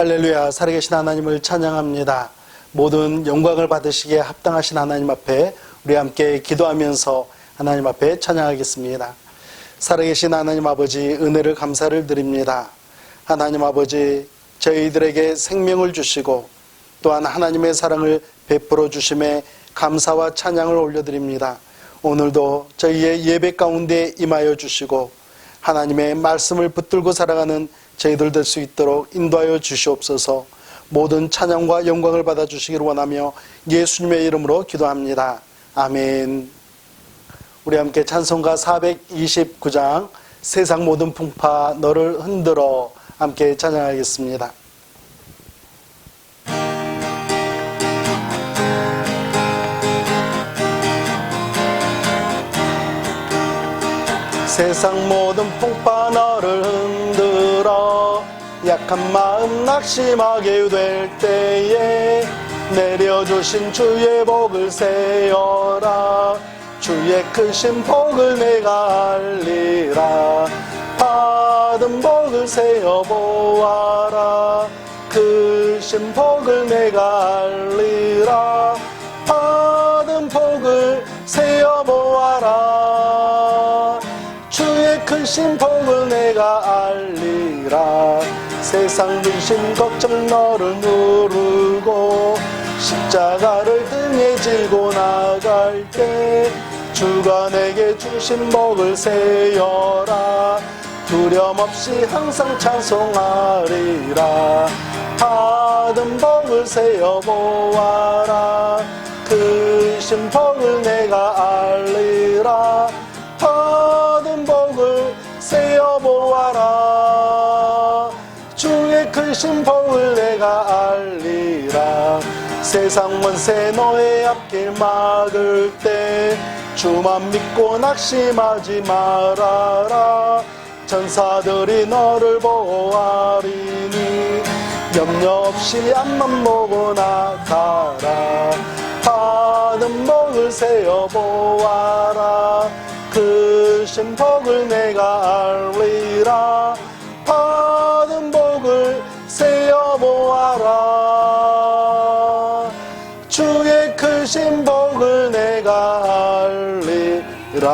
할렐루야. 살아계신 하나님을 찬양합니다. 모든 영광을 받으시기에 합당하신 하나님 앞에 우리 함께 기도하면서 하나님 앞에 찬양하겠습니다. 살아계신 하나님 아버지, 은혜를 감사를 드립니다. 하나님 아버지, 저희들에게 생명을 주시고 또한 하나님의 사랑을 베풀어 주심에 감사와 찬양을 올려드립니다. 오늘도 저희의 예배 가운데 임하여 주시고 하나님의 말씀을 붙들고 살아가는 저희들 될 수 있도록 인도하여 주시옵소서. 모든 찬양과 영광을 받아주시기를 원하며 예수님의 이름으로 기도합니다. 아멘. 우리 함께 찬송가 429장 세상 모든 풍파 너를 흔들어 함께 찬양하겠습니다. 세상 모든 풍파 너를 흔들어 약한 마음 낙심하게 될 때에 내려주신 주의 복을 세어라. 주의 크신 복을 내가 알리라. 받은 복을 세어 보아라. 크신 복을 내가 알리라. 받은 복을 세어 보아라. 주의 크신 복을 내가 알리라. 세상 근심 걱정 너를 누르고 십자가를 등에 지고 나갈 때 주가 내게 주신 복을 세어라. 두려움 없이 항상 찬송하리라. 받은 복을 세어 보아라. 크신 복을 내가 알리라. 받은 복을 세어 보아라. 주의 크신 복을 내가 알리라. 세상 원세 너의 앞길 막을 때 주만 믿고 낙심하지 말아라. 천사들이 너를 보호하리니 염려 없이 앞만 보고 나가라. 받은 복을 세어 보아라. 크신 복을 내가 알리라. 받은 복을 세어 보아라. 주의 크신 복을 내가 알리라.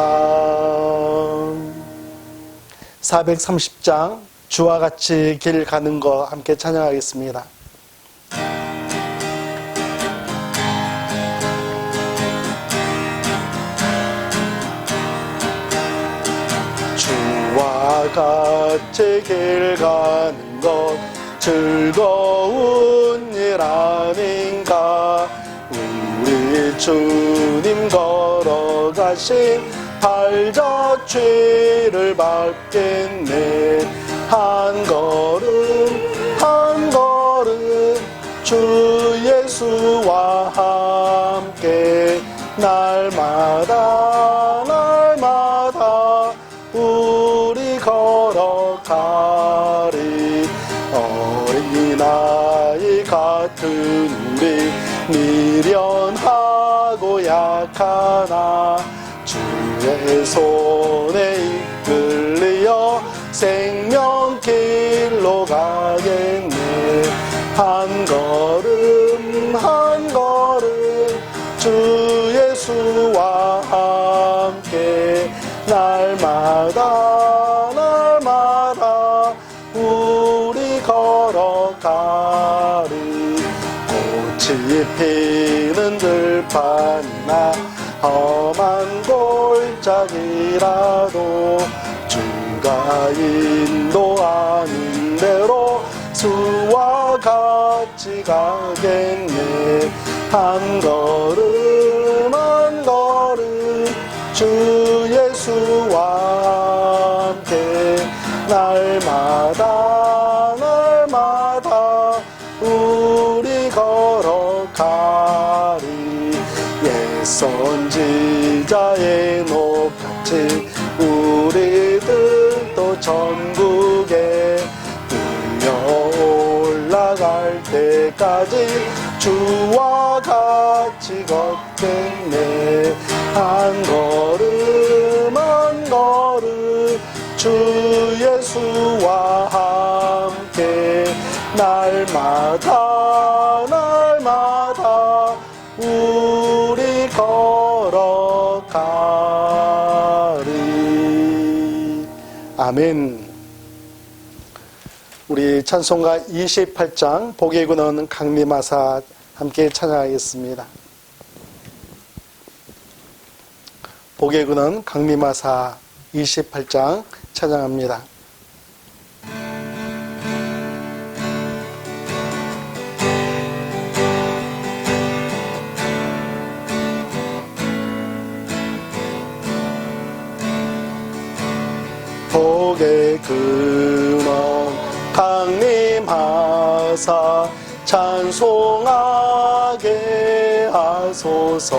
430장 주와 같이 길 가는 거 함께 찬양하겠습니다. 주와 같이 길 가는 것 즐거운 일 아닌가. 우리 주님 걸어가신 발자취를 밟겠네. 한 걸음 한 걸음 주 예수와 함께 날마다 날마다 우리 걸어가리. 어린아이 같은 우리 미련하고 약하나 주의 손에 이끌려 생명길로 가겠네. 한 걸음 한 걸음 주 예수와 함께 날마다 날마다 우리 걸어가리. 꽃이 피는 들판이나 험한 골짜기라도 주가 인도하는 대로 수와 같이 가겠네. 한 걸음 한 걸음 주 예수와 함께 날마다 날마다 우리 걸어가리. 옛 선지자의 녹같이 우리들도 천국에 올라갈 때까지 주와 같이 걷겠네. 한 걸음 한 걸음 주 예수와 함께 날마다 날마다 우리 걸어가리. 아멘. 우리 찬송가 28장 복의 근원 강림하사 함께 찬양하겠습니다. 복의 근원 강림하사 28장 찬양합니다. 복의 근원 강림하사 찬송하게 하소서.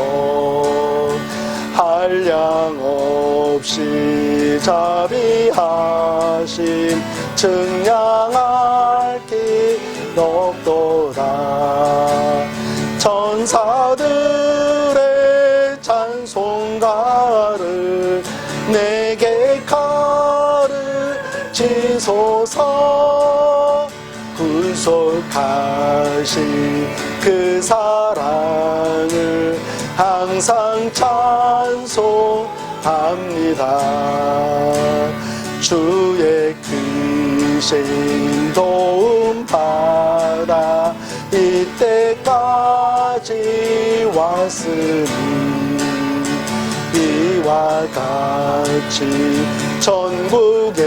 한량 없이 자비하심 증량할 길 없도다. 천사들의 찬송가를 내게 가르치소서. 구속하신 그 사랑을 항상 찬송합니다. 주의 크신 도움 받아 이때까지 왔으니 이와 같이 천국에로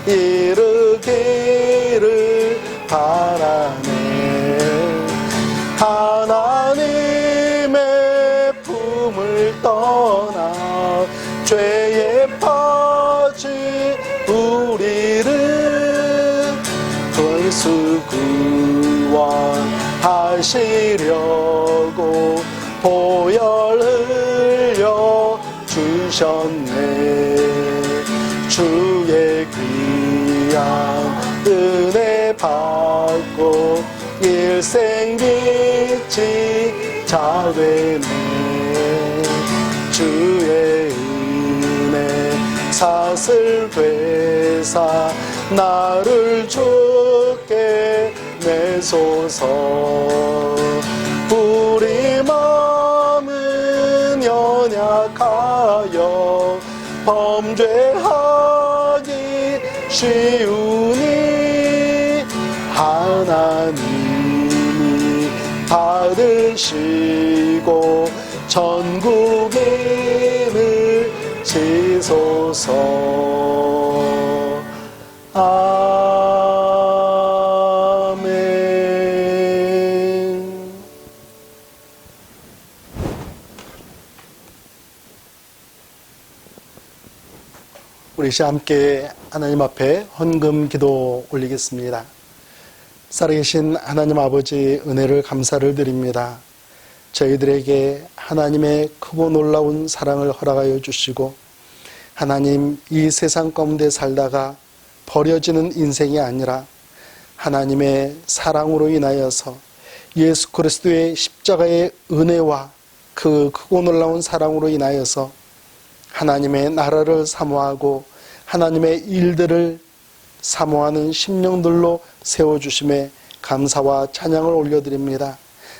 이르기를 바라네. 하나님의 품을 떠나 죄에 빠진 우리를 벌수 구원하시려고 보혈 흘려 주셨네. 주의 귀한 은혜 받고 일생 빛이 자되네. 주의 은혜 사슬 되사 나를 주께 내소서. 우리 마음은 연약하여 범죄하기 쉬우니 하나님이 받으시고 천국인을 지소서. 아멘. 우리 이제 함께 하나님 앞에 헌금 기도 올리겠습니다. 살아계신 하나님 아버지, 은혜를 감사를 드립니다. 저희들에게 하나님의 크고 놀라운 사랑을 허락하여 주시고, 하나님, 이 세상 가운데 살다가 버려지는 인생이 아니라 하나님의 사랑으로 인하여서 예수 그리스도의 십자가의 은혜와 그 크고 놀라운 사랑으로 인하여서 하나님의 나라를 사모하고 하나님의 일들을 사모하는 심령들로 세워주심에 감사와 찬양을 올려드립니다.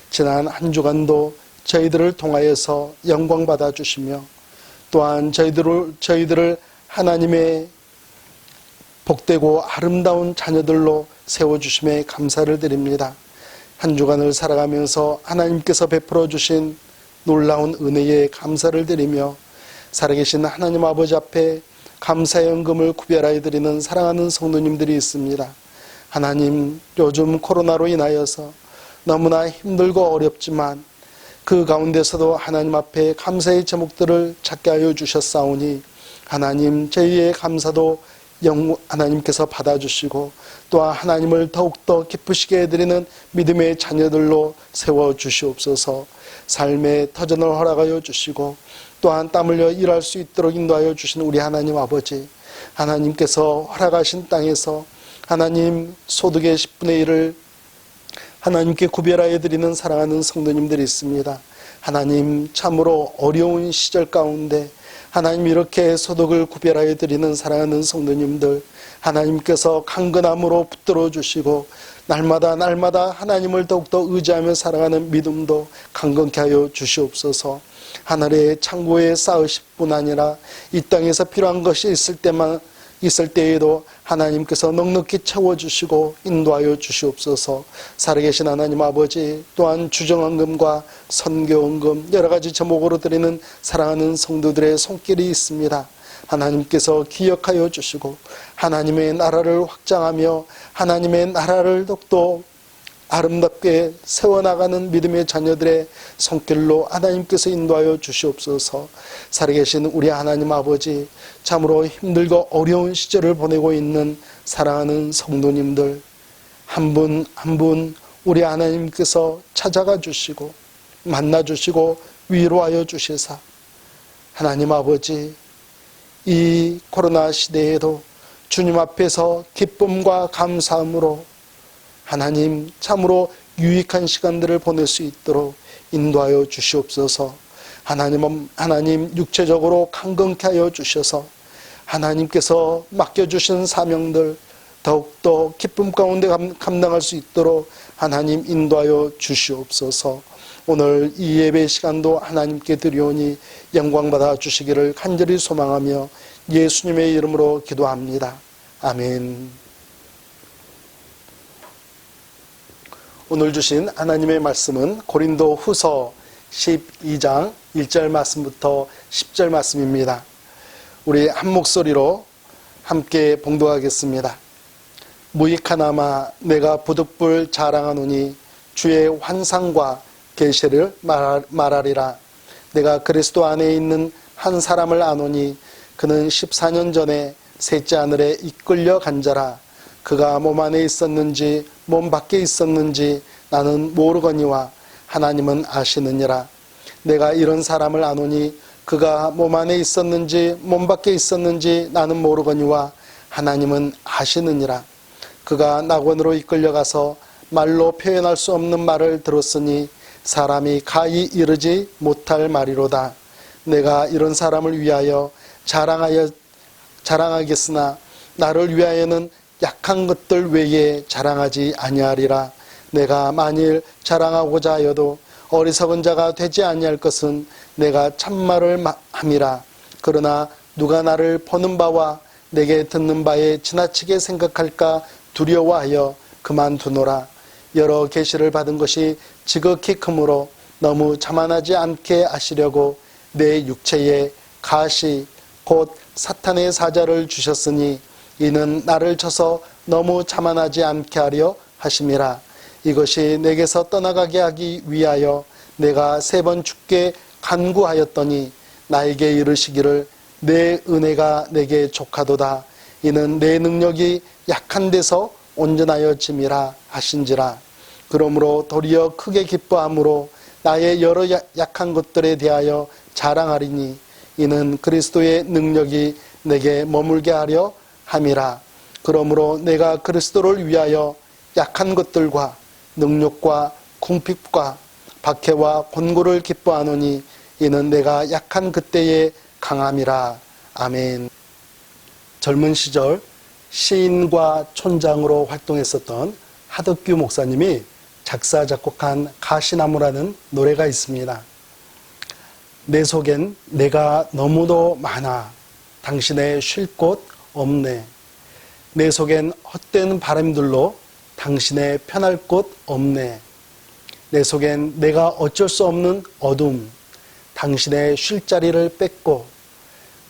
지난 한 주간도 저희들을 통하여서 영광 받아주시며 또한 저희들을 하나님의 복되고 아름다운 자녀들로 세워주심에 감사를 드립니다. 한 주간을 살아가면서 하나님께서 베풀어 주신 놀라운 은혜에 감사를 드리며 살아계신 하나님 아버지 앞에 감사의 연금을 구별하여 드리는 사랑하는 성도님들이 있습니다. 하나님, 요즘 코로나로 인하여서 너무나 힘들고 어렵지만 그 가운데서도 하나님 앞에 감사의 제목들을 찾게 하여 주셨사오니 하나님, 저희의 감사도 하나님께서 받아주시고 또한 하나님을 더욱더 기쁘시게 해드리는 믿음의 자녀들로 세워주시옵소서. 삶의 터전을 허락하여 주시고 또한 땀 흘려 일할 수 있도록 인도하여 주신 우리 하나님 아버지, 하나님께서 허락하신 땅에서 하나님 소득의 10분의 1을 하나님께 구별하여 드리는 사랑하는 성도님들이 있습니다. 하나님, 참으로 어려운 시절 가운데 하나님 이렇게 소득을 구별하여 드리는 사랑하는 성도님들, 하나님께서 강건함으로 붙들어 주시고 날마다 하나님을 더욱더 의지하며 살아가는 믿음도 강건케 하여 주시옵소서. 하늘의 창고에 쌓으실 뿐 아니라 이 땅에서 필요한 것이 있을 때에도 하나님께서 넉넉히 채워주시고 인도하여 주시옵소서. 살아계신 하나님 아버지, 또한 주정헌금과 선교헌금 여러 가지 제목으로 드리는 사랑하는 성도들의 손길이 있습니다. 하나님께서 기억하여 주시고 하나님의 나라를 확장하며 하나님의 나라를 더욱더 아름답게 세워나가는 믿음의 자녀들의 손길로 하나님께서 인도하여 주시옵소서. 살아계신 우리 하나님 아버지, 참으로 힘들고 어려운 시절을 보내고 있는 사랑하는 성도님들 한 분 한 분 우리 하나님께서 찾아가 주시고 만나 주시고 위로하여 주시사, 하나님 아버지, 이 코로나 시대에도 주님 앞에서 기쁨과 감사함으로 하나님 참으로 유익한 시간들을 보낼 수 있도록 인도하여 주시옵소서. 하나님 육체적으로 강건케 하여 주셔서 하나님께서 맡겨주신 사명들 더욱더 기쁨 가운데 감당할 수 있도록 하나님 인도하여 주시옵소서. 오늘 이 예배 시간도 하나님께 드리오니 영광받아 주시기를 간절히 소망하며 예수님의 이름으로 기도합니다. 아멘. 오늘 주신 하나님의 말씀은 고린도 후서 12장 1절 말씀부터 10절 말씀입니다. 우리 한 목소리로 함께 봉독하겠습니다. 무익하나마 내가 부득불 자랑하노니 주의 환상과 계시를 말하리라. 내가 그리스도 안에 있는 한 사람을 아노니 그는 14년 전에 셋째 하늘에 이끌려 간 자라. 그가 몸 안에 있었는지 몸 밖에 있었는지 나는 모르거니와 하나님은 아시느니라. 내가 이런 사람을 아노니 그가 몸 안에 있었는지 몸 밖에 있었는지 나는 모르거니와 하나님은 아시느니라. 그가 낙원으로 이끌려가서 말로 표현할 수 없는 말을 들었으니 사람이 가히 이르지 못할 말이로다. 내가 이런 사람을 위하여 자랑하겠으나 나를 위하여는 약한 것들 외에 자랑하지 아니하리라. 내가 만일 자랑하고자 하여도 어리석은 자가 되지 아니할 것은 내가 참말을 함이라. 그러나 누가 나를 보는 바와 내게 듣는 바에 지나치게 생각할까 두려워하여 그만두노라. 여러 계시를 받은 것이 지극히 크므로 너무 자만하지 않게 하시려고 내 육체에 가시 곧 사탄의 사자를 주셨으니 이는 나를 쳐서 너무 자만하지 않게 하려 하심이라. 이것이 내게서 떠나가게 하기 위하여 내가 3번 주께 간구하였더니 나에게 이르시기를 내 은혜가 내게 족하도다. 이는 내 능력이 약한 데서 온전하여짐이라 하신지라. 그러므로 도리어 크게 기뻐함으로 나의 여러 약한 것들에 대하여 자랑하리니 이는 그리스도의 능력이 내게 머물게 하려 함이라. 그러므로 내가 그리스도를 위하여 약한 것들과 능력과 궁핍과 박해와 곤고를 기뻐하노니 이는 내가 약한 그때의 강함이라. 아멘. 젊은 시절 시인과 촌장으로 활동했었던 하덕규 목사님이 작사 작곡한 가시나무라는 노래가 있습니다. 내 속엔 내가 너무도 많아 당신의 쉴 곳 없네. 내 속엔 헛된 바람들로 당신의 편할 곳 없네. 내 속엔 내가 어쩔 수 없는 어둠, 당신의 쉴 자리를 뺏고,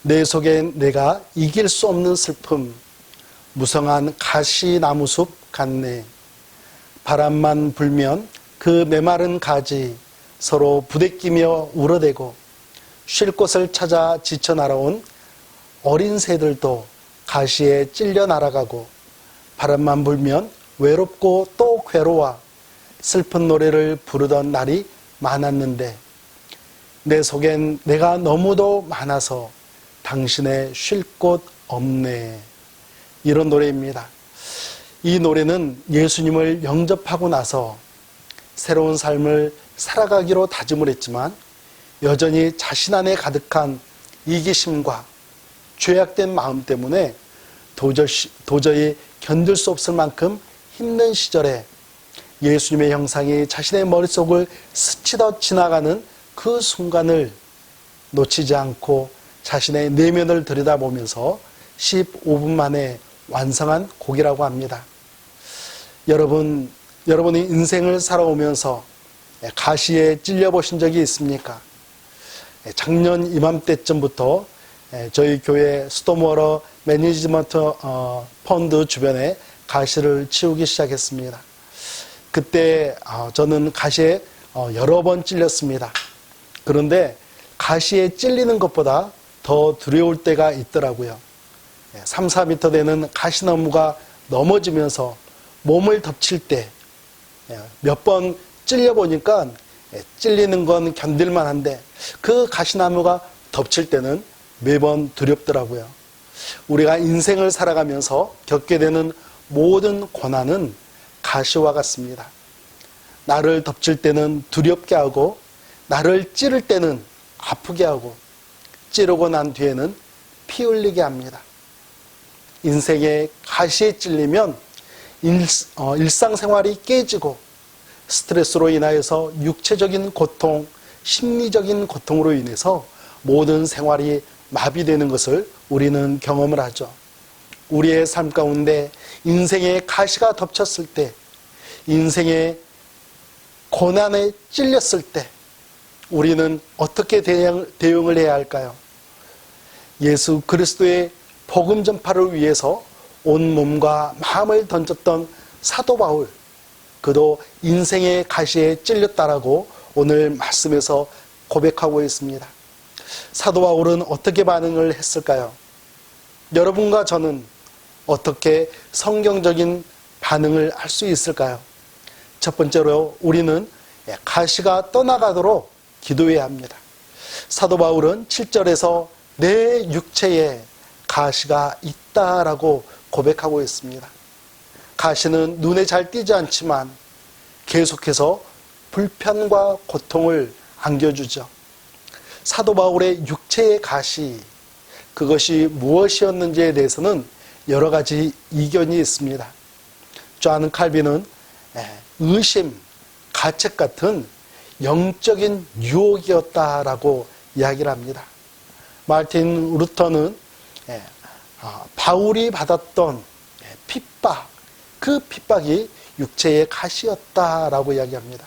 내 속엔 내가 이길 수 없는 슬픔, 무성한 가시나무숲 같네. 바람만 불면 그 메마른 가지 서로 부대끼며 울어대고, 쉴 곳을 찾아 지쳐 날아온 어린 새들도 가시에 찔려 날아가고, 바람만 불면 외롭고 또 괴로워 슬픈 노래를 부르던 날이 많았는데 내 속엔 내가 너무도 많아서 당신의 쉴 곳 없네. 이런 노래입니다. 이 노래는 예수님을 영접하고 나서 새로운 삶을 살아가기로 다짐을 했지만 여전히 자신 안에 가득한 이기심과 죄악된 마음 때문에 도저히 견딜 수 없을 만큼 힘든 시절에 예수님의 형상이 자신의 머릿속을 스치듯 지나가는 그 순간을 놓치지 않고 자신의 내면을 들여다보면서 15분 만에 완성한 곡이라고 합니다. 여러분이 인생을 살아오면서 가시에 찔려보신 적이 있습니까? 작년 이맘때쯤부터 저희 교회 스톰워러 매니지먼트 펀드 주변에 가시를 치우기 시작했습니다. 그때 저는 가시에 여러 번 찔렸습니다. 그런데 가시에 찔리는 것보다 더 두려울 때가 있더라고요. 3, 4m 되는 가시나무가 넘어지면서 몸을 덮칠 때 몇 번 찔려보니까 찔리는 건 견딜만 한데 그 가시나무가 덮칠 때는 매번 두렵더라고요. 우리가 인생을 살아가면서 겪게 되는 모든 고난은 가시와 같습니다. 나를 덮칠 때는 두렵게 하고 나를 찌를 때는 아프게 하고 찌르고 난 뒤에는 피 흘리게 합니다. 인생의 가시에 찔리면 일상생활이 깨지고 스트레스로 인하여서 육체적인 고통, 심리적인 고통으로 인해서 모든 생활이 마비되는 것을 우리는 경험을 하죠. 우리의 삶 가운데 인생의 가시가 덮쳤을 때, 인생의 고난에 찔렸을 때 우리는 어떻게 대응을 해야 할까요? 예수 그리스도의 복음 전파를 위해서 온 몸과 마음을 던졌던 사도 바울, 그도 인생의 가시에 찔렸다라고 오늘 말씀에서 고백하고 있습니다. 사도 바울은 어떻게 반응을 했을까요? 여러분과 저는 어떻게 성경적인 반응을 할 수 있을까요? 첫 번째로 우리는 가시가 떠나가도록 기도해야 합니다. 사도 바울은 7절에서 내 육체에 가시가 있다라고 고백하고 있습니다. 가시는 눈에 잘 띄지 않지만 계속해서 불편과 고통을 안겨주죠. 사도 바울의 육체의 가시, 그것이 무엇이었는지에 대해서는 여러 가지 이견이 있습니다. 존 칼빈은 의심, 가책 같은 영적인 유혹이었다라고 이야기를 합니다. 마르틴 루터는 바울이 받았던 핍박, 그 핍박이 육체의 가시였다라고 이야기합니다.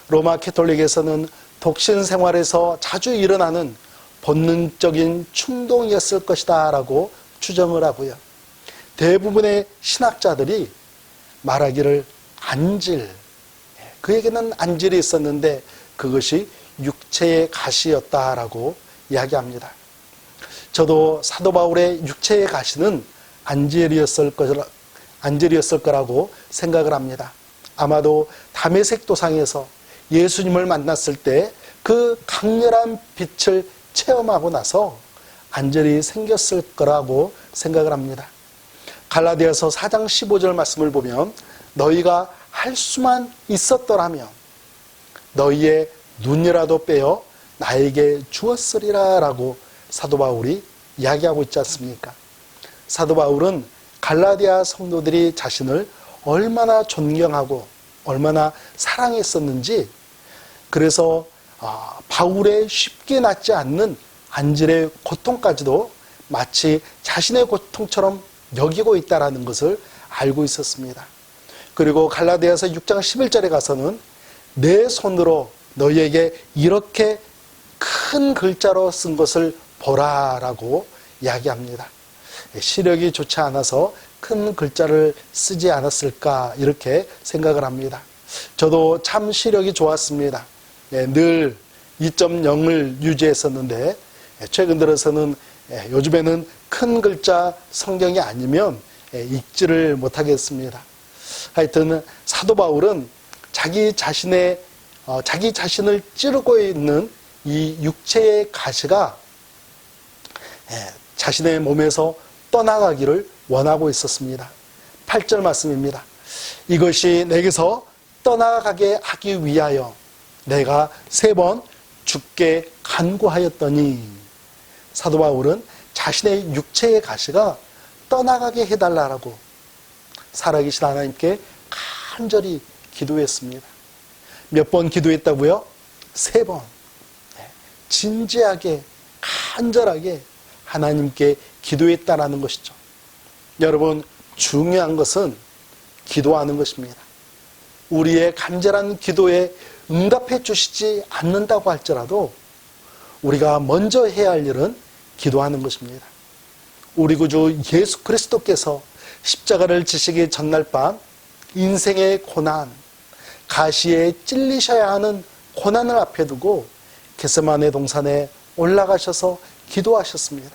로마 캐톨릭에서는 독신 생활에서 자주 일어나는 본능적인 충동이었을 것이다 라고 추정을 하고요. 대부분의 신학자들이 말하기를 안질, 그에게는 안질이 있었는데 그것이 육체의 가시였다라고 이야기합니다. 저도 사도 바울의 육체의 가시는 안질이었을 거라고 생각을 합니다. 아마도 다메섹 도상에서 예수님을 만났을 때 그 강렬한 빛을 체험하고 나서 안절이 생겼을 거라고 생각을 합니다. 갈라디아서 4장 15절 말씀을 보면 너희가 할 수만 있었더라면 너희의 눈이라도 빼어 나에게 주었으리라 라고 사도 바울이 이야기하고 있지 않습니까? 사도 바울은 갈라디아 성도들이 자신을 얼마나 존경하고 얼마나 사랑했었는지, 그래서 바울의 쉽게 낫지 않는 안질의 고통까지도 마치 자신의 고통처럼 여기고 있다는 것을 알고 있었습니다. 그리고 갈라디아서 6장 11절에 가서는 내 손으로 너희에게 이렇게 큰 글자로 쓴 것을 보라라고 이야기합니다. 시력이 좋지 않아서 큰 글자를 쓰지 않았을까 이렇게 생각을 합니다. 저도 참 시력이 좋았습니다. 늘 2.0을 유지했었는데 최근 들어서는 요즘에는 큰 글자 성경이 아니면 읽지를 못하겠습니다. 하여튼 사도 바울은 자기 자신을 찌르고 있는 이 육체의 가시가 자신의 몸에서 떠나가기를 원하고 있었습니다. 8절 말씀입니다. 이것이 내게서 떠나가게 하기 위하여 내가 3번 주께 간구하였더니, 사도 바울은 자신의 육체의 가시가 떠나가게 해달라고 살아계신 하나님께 간절히 기도했습니다. 몇 번 기도했다고요? 3번. 진지하게 간절하게 하나님께 기도했다라는 것이죠. 여러분, 중요한 것은 기도하는 것입니다. 우리의 간절한 기도에 응답해 주시지 않는다고 할지라도 우리가 먼저 해야 할 일은 기도하는 것입니다. 우리 구주 예수 그리스도께서 십자가를 지시기 전날 밤 인생의 고난, 가시에 찔리셔야 하는 고난을 앞에 두고 겟세마네 동산에 올라가셔서 기도하셨습니다.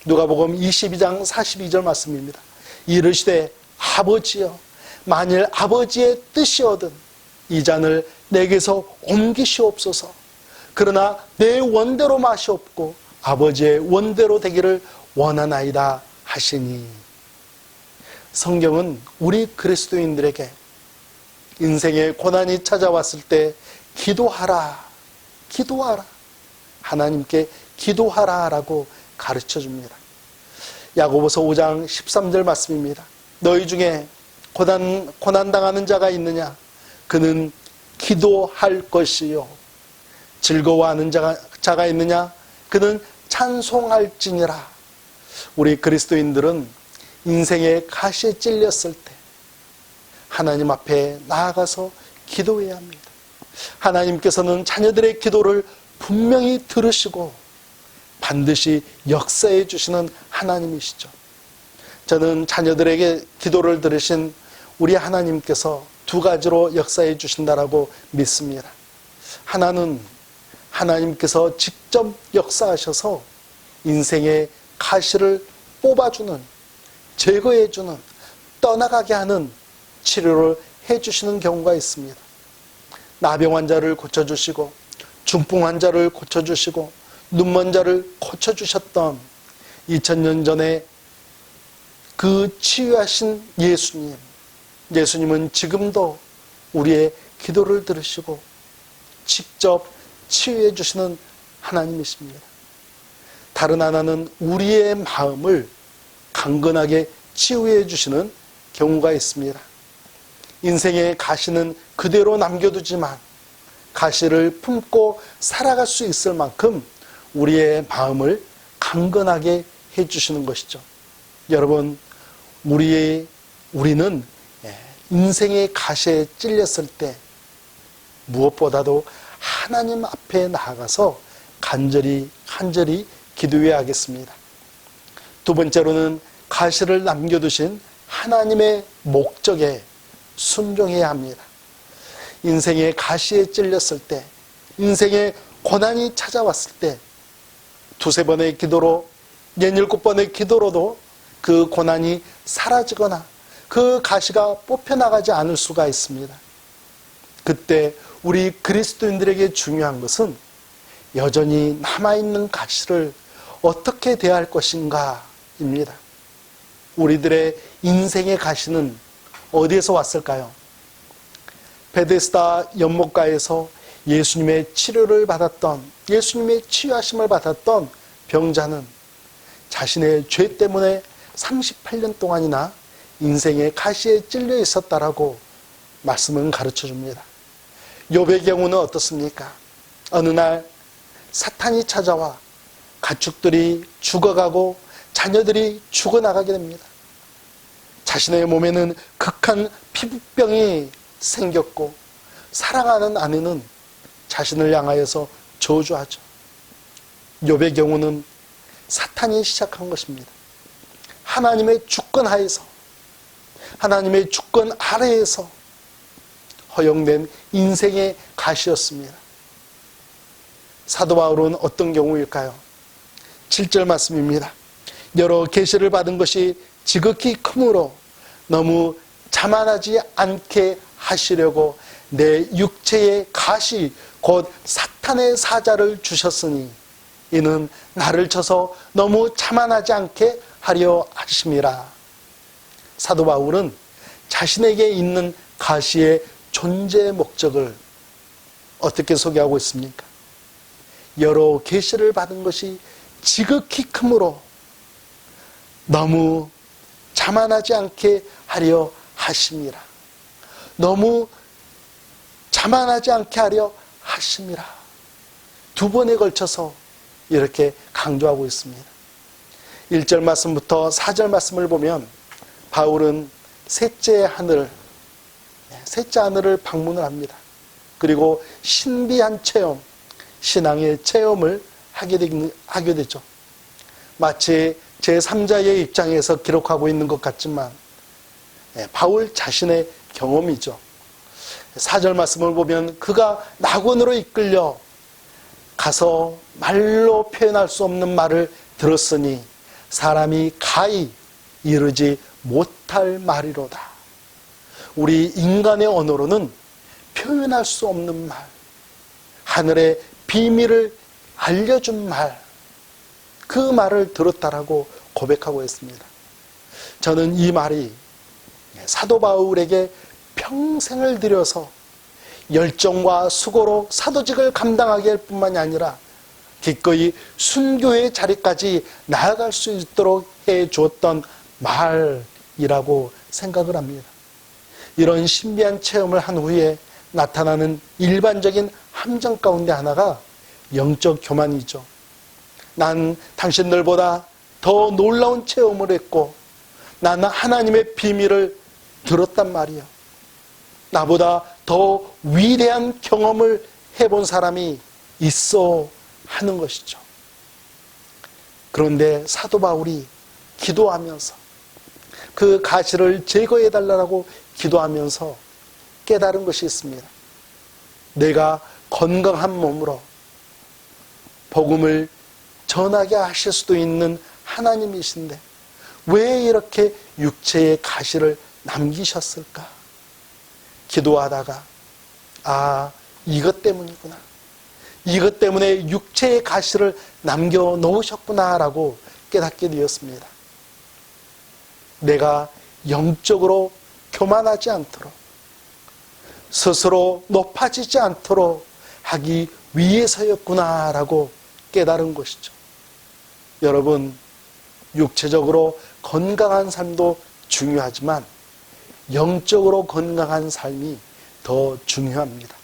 누가복음 22장 42절 말씀입니다. 이르시되 아버지여, 만일 아버지의 뜻이거든 이 잔을 내게서 옮기시옵소서. 그러나 내 원대로 마시옵고 아버지의 원대로 되기를 원하나이다 하시니. 성경은 우리 그리스도인들에게 인생의 고난이 찾아왔을 때 기도하라, 기도하라, 하나님께 기도하라라고 가르쳐 줍니다. 야고보서 5장 13절 말씀입니다. 너희 중에 고난당하는 자가 있느냐? 그는 기도할 것이요. 즐거워하는 자가 있느냐? 그는 찬송할지니라. 우리 그리스도인들은 인생의 가시에 찔렸을 때 하나님 앞에 나아가서 기도해야 합니다. 하나님께서는 자녀들의 기도를 분명히 들으시고 반드시 역사해 주시는 하나님이시죠. 저는 자녀들에게 기도를 들으신 우리 하나님께서 2가지로 역사해 주신다라고 믿습니다. 하나는 하나님께서 직접 역사하셔서 인생의 가시를 뽑아주는, 제거해주는, 떠나가게 하는 치료를 해주시는 경우가 있습니다. 나병 환자를 고쳐주시고 중풍 환자를 고쳐주시고 눈먼 자를 고쳐주셨던 2000년 전에 그 치유하신 예수님은 지금도 우리의 기도를 들으시고 직접 치유해 주시는 하나님이십니다. 다른 하나는 우리의 마음을 강건하게 치유해 주시는 경우가 있습니다. 인생의 가시는 그대로 남겨두지만 가시를 품고 살아갈 수 있을 만큼 우리의 마음을 강건하게 해주시는 것이죠. 여러분, 우리는 인생의 가시에 찔렸을 때 무엇보다도 하나님 앞에 나아가서 간절히 기도해야 하겠습니다. 2번째로는 가시를 남겨두신 하나님의 목적에 순종해야 합니다. 인생의 가시에 찔렸을 때, 인생의 고난이 찾아왔을 때 2-3번의 기도로, 67번의 기도로도 그 고난이 사라지거나 그 가시가 뽑혀나가지 않을 수가 있습니다. 그때 우리 그리스도인들에게 중요한 것은 여전히 남아있는 가시를 어떻게 대할 것인가입니다. 우리들의 인생의 가시는 어디에서 왔을까요? 베데스다 연못가에서 예수님의 치료를 받았던, 예수님의 치유하심을 받았던 병자는 자신의 죄 때문에 38년 동안이나 인생의 가시에 찔려 있었다라고 말씀은 가르쳐 줍니다. 욥의 경우는 어떻습니까? 어느 날 사탄이 찾아와 가축들이 죽어가고 자녀들이 죽어나가게 됩니다. 자신의 몸에는 극한 피부병이 생겼고 사랑하는 아내는 자신을 향하여서 저주하죠. 욥의 경우는 사탄이 시작한 것입니다. 하나님의 주권 하에서, 하나님의 주권 아래에서 허용된 인생의 가시였습니다. 사도 바울은 어떤 경우일까요? 7절 말씀입니다. 여러 계시를 받은 것이 지극히 크므로 너무 자만하지 않게 하시려고 내 육체의 가시 곧 사탄의 사자를 주셨으니 이는 나를 쳐서 너무 자만하지 않게 하려 하심이라. 사도 바울은 자신에게 있는 가시의 존재 목적을 어떻게 소개하고 있습니까? 여러 계시를 받은 것이 지극히 크므로 너무 자만하지 않게 하려 하심이라. 너무 자만하지 않게 하려 하심이라. 두 번에 걸쳐서 이렇게 강조하고 있습니다. 1절 말씀부터 4절 말씀을 보면 바울은 셋째 하늘을 방문을 합니다. 그리고 신비한 체험, 신앙의 체험을 하게 되죠. 마치 제3자의 입장에서 기록하고 있는 것 같지만 바울 자신의 경험이죠. 4절 말씀을 보면 그가 낙원으로 이끌려 가서 말로 표현할 수 없는 말을 들었으니 사람이 가히 이르지 못할 말이로다. 우리 인간의 언어로는 표현할 수 없는 말, 하늘의 비밀을 알려준 말, 그 말을 들었다라고 고백하고 있습니다. 저는 이 말이 사도 바울에게 평생을 들여서 열정과 수고로 사도직을 감당하게 할 뿐만이 아니라 기꺼이 순교의 자리까지 나아갈 수 있도록 해 주었던 말이라고 생각을 합니다. 이런 신비한 체험을 한 후에 나타나는 일반적인 함정 가운데 하나가 영적 교만이죠. 난 당신들보다 더 놀라운 체험을 했고 나는 하나님의 비밀을 들었단 말이에요. 나보다 더 위대한 경험을 해본 사람이 있어 하는 것이죠. 그런데 사도 바울이 기도하면서 그 가시를 제거해달라고 기도하면서 깨달은 것이 있습니다. 내가 건강한 몸으로 복음을 전하게 하실 수도 있는 하나님이신데 왜 이렇게 육체의 가시를 남기셨을까? 기도하다가 이것 때문이구나. 이것 때문에 육체의 가시를 남겨놓으셨구나 라고 깨닫게 되었습니다. 내가 영적으로 교만하지 않도록 스스로 높아지지 않도록 하기 위해서였구나 라고 깨달은 것이죠. 여러분, 육체적으로 건강한 삶도 중요하지만 영적으로 건강한 삶이 더 중요합니다.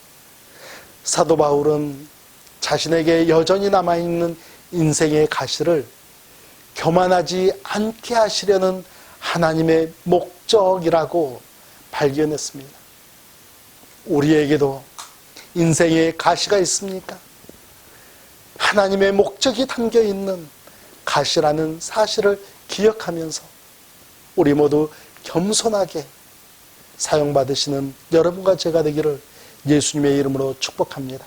사도 바울은 자신에게 여전히 남아있는 인생의 가시를 교만하지 않게 하시려는 하나님의 목적이라고 발견했습니다. 우리에게도 인생의 가시가 있습니까? 하나님의 목적이 담겨있는 가시라는 사실을 기억하면서 우리 모두 겸손하게 사용받으시는 여러분과 제가 되기를 예수님의 이름으로 축복합니다.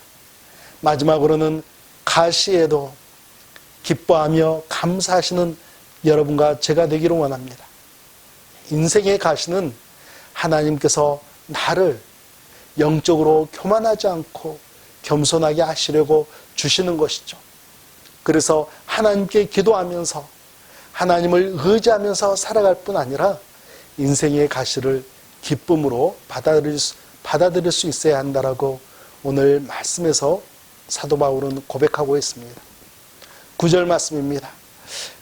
마지막으로는 가시에도 기뻐하며 감사하시는 여러분과 제가 되기를 원합니다. 인생의 가시는 하나님께서 나를 영적으로 교만하지 않고 겸손하게 하시려고 주시는 것이죠. 그래서 하나님께 기도하면서 하나님을 의지하면서 살아갈 뿐 아니라 인생의 가시를 기쁨으로 받아들일 수 있어야 한다라고 오늘 말씀에서 사도 바울은 고백하고 있습니다. 9절 말씀입니다.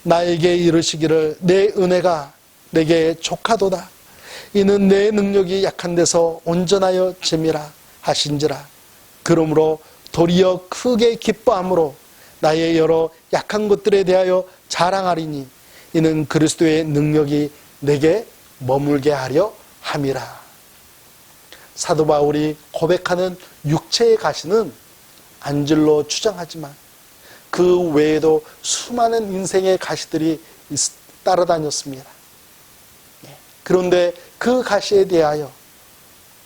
나에게 이르시기를 내 은혜가 내게 족하도다. 이는 내 능력이 약한 데서 온전하여 짐이라 하신지라. 그러므로 도리어 크게 기뻐함으로 나의 여러 약한 것들에 대하여 자랑하리니 이는 그리스도의 능력이 내게 머물게 하려 함이라. 사도 바울이 고백하는 육체의 가시는 안질로 주장하지만 그 외에도 수많은 인생의 가시들이 따라다녔습니다. 그런데 그 가시에 대하여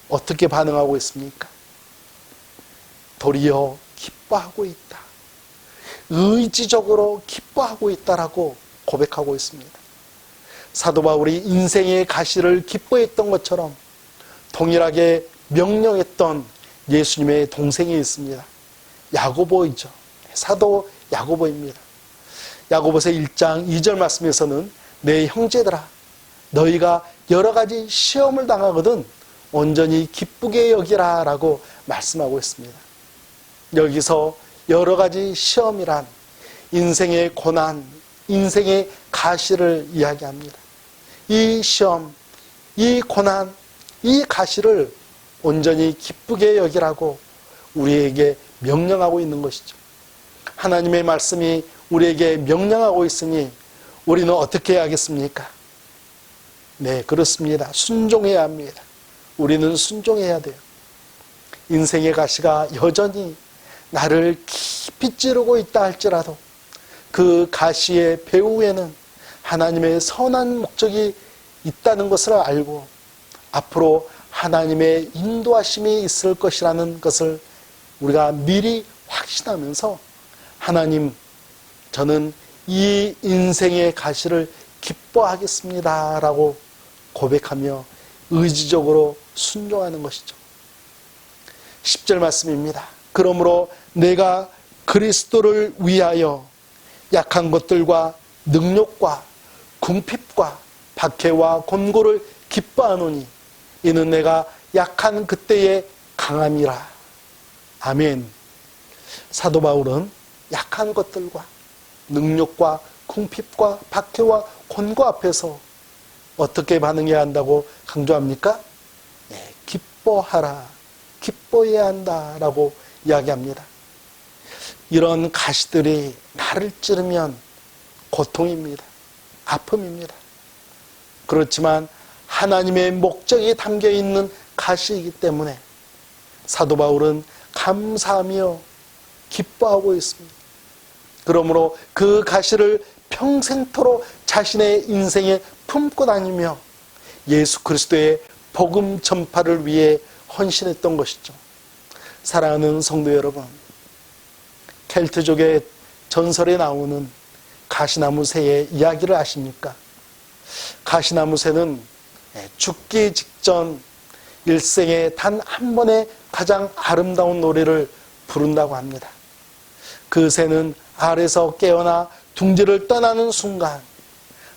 어떻게 반응하고 있습니까? 도리어 기뻐하고 있다. 의지적으로 기뻐하고 있다라고 고백하고 있습니다. 사도 바울이 인생의 가시를 기뻐했던 것처럼 동일하게 명령했던 예수님의 동생이 있습니다. 야고보이죠. 사도 야고보입니다. 야고보서 1장 2절 말씀에서는 내 형제들아 너희가 여러 가지 시험을 당하거든 온전히 기쁘게 여기라 라고 말씀하고 있습니다. 여기서 여러 가지 시험이란 인생의 고난, 인생의 가시를 이야기합니다. 이 시험, 이 고난, 이 가시를 온전히 기쁘게 여기라고 우리에게 명령하고 있는 것이죠. 하나님의 말씀이 우리에게 명령하고 있으니 우리는 어떻게 해야겠습니까? 네, 그렇습니다. 순종해야 합니다. 우리는 순종해야 돼요. 인생의 가시가 여전히 나를 깊이 찌르고 있다 할지라도 그 가시의 배후에는 하나님의 선한 목적이 있다는 것을 알고 앞으로 하나님의 인도하심이 있을 것이라는 것을 우리가 미리 확신하면서 하나님, 저는 이 인생의 가시를 기뻐하겠습니다 라고 고백하며 의지적으로 순종하는 것이죠. 10절 말씀입니다. 그러므로 내가 그리스도를 위하여 약한 것들과 능욕과 궁핍과 박해와 곤고를 기뻐하노니 이는 내가 약한 그때의 강함이라. 아멘. 사도 바울은 약한 것들과 능욕과 궁핍과 박해와 곤고 앞에서 어떻게 반응해야 한다고 강조합니까? 네, 기뻐하라. 기뻐해야 한다라고 이야기합니다. 이런 가시들이 나를 찌르면 고통입니다. 아픔입니다. 그렇지만 하나님의 목적이 담겨있는 가시이기 때문에 사도 바울은 감사하며 기뻐하고 있습니다. 그러므로 그 가시를 평생토록 자신의 인생에 품고 다니며 예수 그리스도의 복음 전파를 위해 헌신했던 것이죠. 사랑하는 성도 여러분, 켈트족의 전설에 나오는 가시나무 새의 이야기를 아십니까? 가시나무 새는 죽기 직전 일생에 단 한 번의 가장 아름다운 노래를 부른다고 합니다. 그 새는 알에서 깨어나 둥지를 떠나는 순간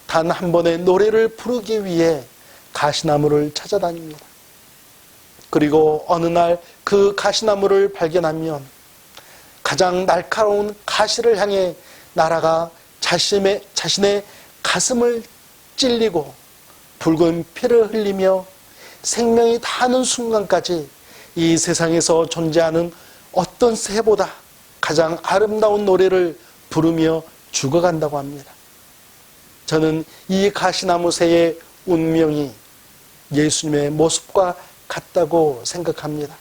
단 한 번의 노래를 부르기 위해 가시나무를 찾아다닙니다. 그리고 어느 날 그 가시나무를 발견하면 가장 날카로운 가시를 향해 날아가 자신의 가슴을 찔리고 붉은 피를 흘리며 생명이 다하는 순간까지 이 세상에서 존재하는 어떤 새보다 가장 아름다운 노래를 부르며 죽어간다고 합니다. 저는 이 가시나무 새의 운명이 예수님의 모습과 같다고 생각합니다.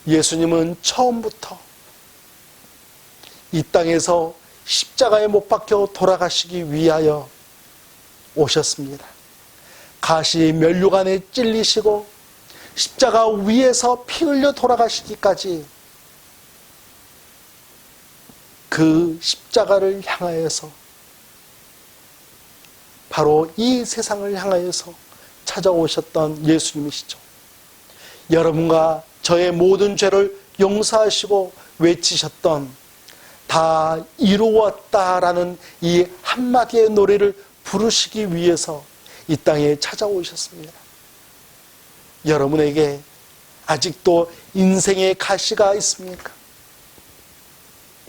예수님은 처음부터 이 땅에서 십자가에 못 박혀 돌아가시기 위하여 오셨습니다. 가시 면류관에 찔리시고 십자가 위에서 피 흘려 돌아가시기까지 그 십자가를 향하여서 바로 이 세상을 향하여서 찾아오셨던 예수님이시죠. 여러분과 저의 모든 죄를 용서하시고 외치셨던 다 이루었다라는 이 한마디의 노래를 부르시기 위해서 이 땅에 찾아오셨습니다. 여러분에게 아직도 인생의 가시가 있습니까?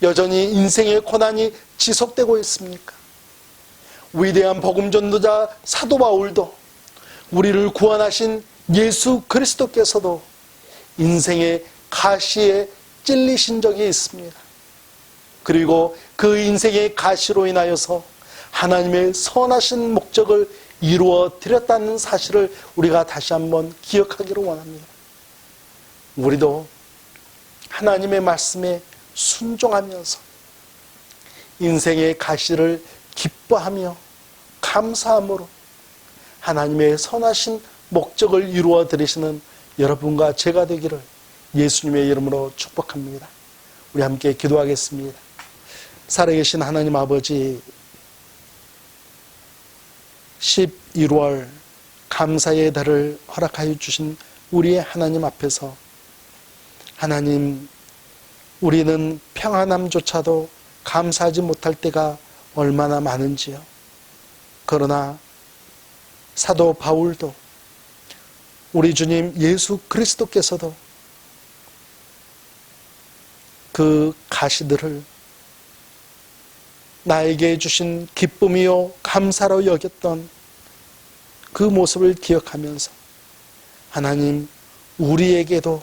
여전히 인생의 고난이 지속되고 있습니까? 위대한 복음 전도자 사도 바울도 우리를 구원하신 예수 그리스도께서도 인생의 가시에 찔리신 적이 있습니다. 그리고 그 인생의 가시로 인하여서 하나님의 선하신 목적을 이루어 드렸다는 사실을 우리가 다시 한번 기억하기를 원합니다. 우리도 하나님의 말씀에 순종하면서 인생의 가시를 기뻐하며 감사함으로 하나님의 선하신 목적을 이루어 드리시는 여러분과 제가 되기를 예수님의 이름으로 축복합니다. 우리 함께 기도하겠습니다. 살아계신 하나님 아버지, 11월 감사의 달을 허락하여 주신 우리의 하나님 앞에서 하나님, 우리는 평안함조차도 감사하지 못할 때가 얼마나 많은지요. 그러나 사도 바울도 우리 주님 예수 그리스도께서도 그 가시들을 나에게 주신 기쁨이요 감사로 여겼던 그 모습을 기억하면서 하나님, 우리에게도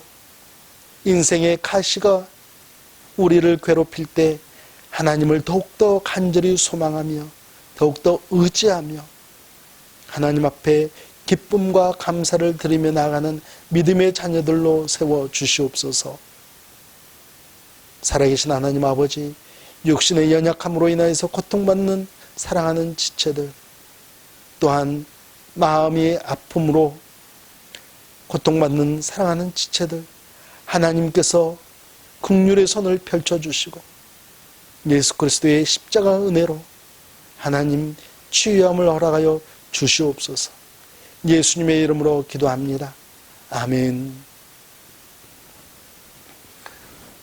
인생의 가시가 우리를 괴롭힐 때 하나님을 더욱더 간절히 소망하며 더욱더 의지하며 하나님 앞에 기쁨과 감사를 드리며 나아가는 믿음의 자녀들로 세워 주시옵소서. 살아계신 하나님 아버지, 육신의 연약함으로 인하여서 고통받는 사랑하는 지체들, 또한 마음의 아픔으로 고통받는 사랑하는 지체들, 하나님께서 긍휼의 손을 펼쳐주시고 예수 그리스도의 십자가 은혜로 하나님 치유함을 허락하여 주시옵소서. 예수님의 이름으로 기도합니다. 아멘.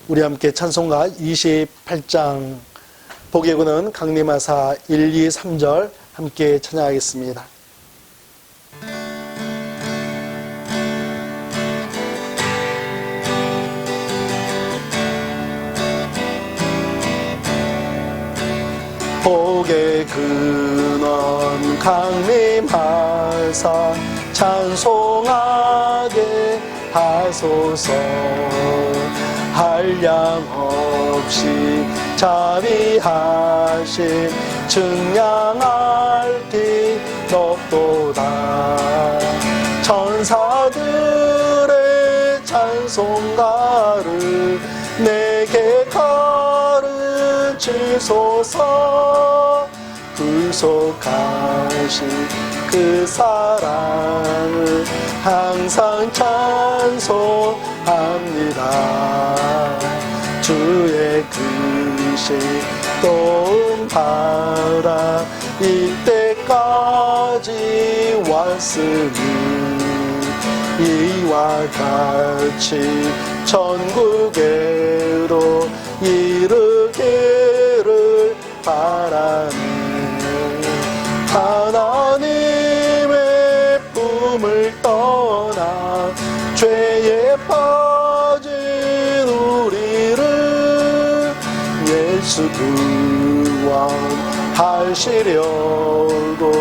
우리 함께 찬송가 28장 복의구는 강림하사 1, 2, 3절 함께 찬양하겠습니다. 복의 근원 강림하사 찬송하게 하소서. 한량 없이 자비하심 증량할 길 높도다. 천사들의 찬송가를 내게 가르치소서. 구속하신 그 사랑을 항상 찬송합니다. 주의 크신 도움 받아 이때까지 왔으니 이와 같이 천국에로 이르기를 바라니 하나님의 품을 떠나 죄에 빠진 우리를 예수 구원하시려고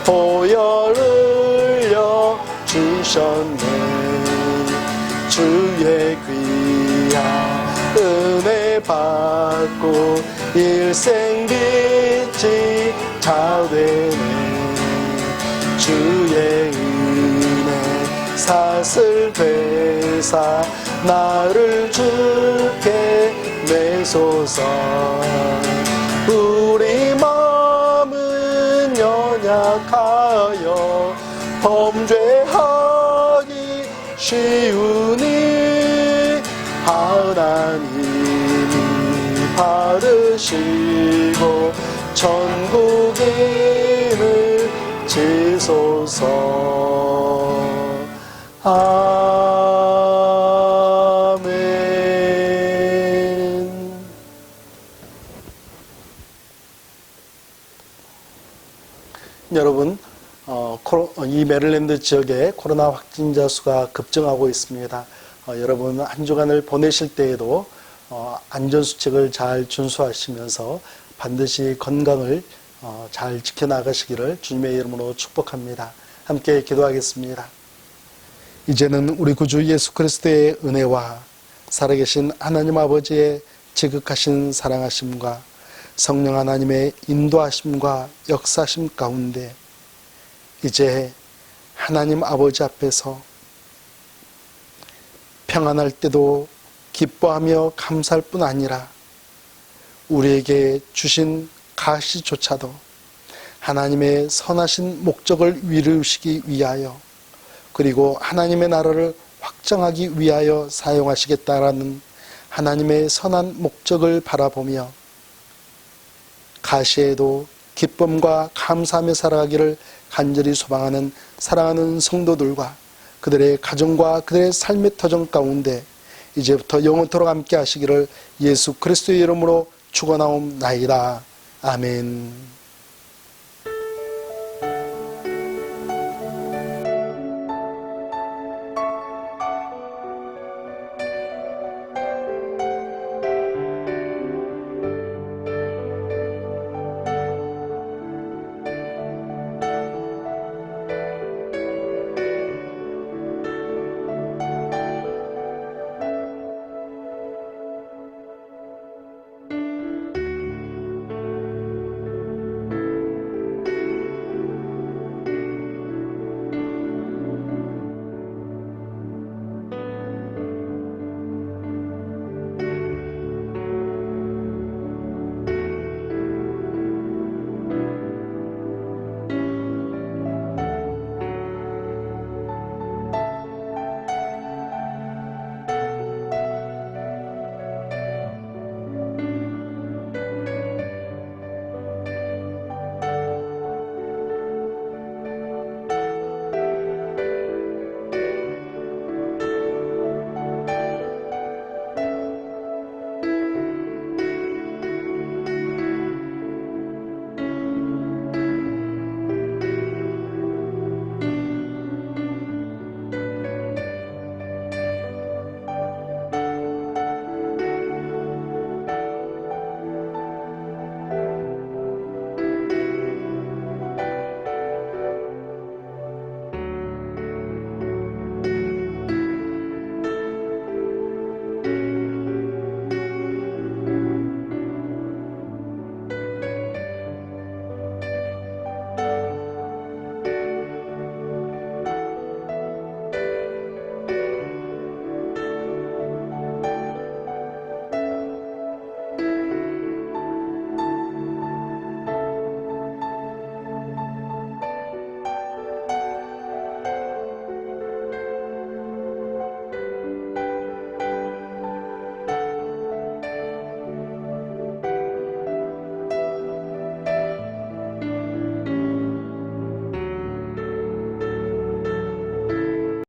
보혈 흘려 주셨네. 주의 귀한 은혜 받고 일생 빛이 자되네. 주의 은혜 사슬 되사 나를 주께 내소서. 우리 마음은 연약하여 범죄하기 쉬우니 하나님이 받으시고 천국인을 지소서. 아멘. 여러분, 이 메릴랜드 지역에 코로나 확진자 수가 급증하고 있습니다. 여러분 한 주간을 보내실 때에도 안전수칙을 잘 준수하시면서 반드시 건강을 잘 지켜나가시기를 주님의 이름으로 축복합니다. 함께 기도하겠습니다. 이제는 우리 구주 예수 그리스도의 은혜와 살아계신 하나님 아버지의 지극하신 사랑하심과 성령 하나님의 인도하심과 역사심 가운데 이제 하나님 아버지 앞에서 평안할 때도 기뻐하며 감사할 뿐 아니라 우리에게 주신 가시조차도 하나님의 선하신 목적을 이루시기 위하여 그리고 하나님의 나라를 확장하기 위하여 사용하시겠다라는 하나님의 선한 목적을 바라보며 가시에도 기쁨과 감사하며 살아가기를 간절히 소망하는 사랑하는 성도들과 그들의 가정과 그들의 삶의 터전 가운데 이제부터 영원토록 함께 하시기를 예수 그리스도의 이름으로 축원하옵나이다. 아멘.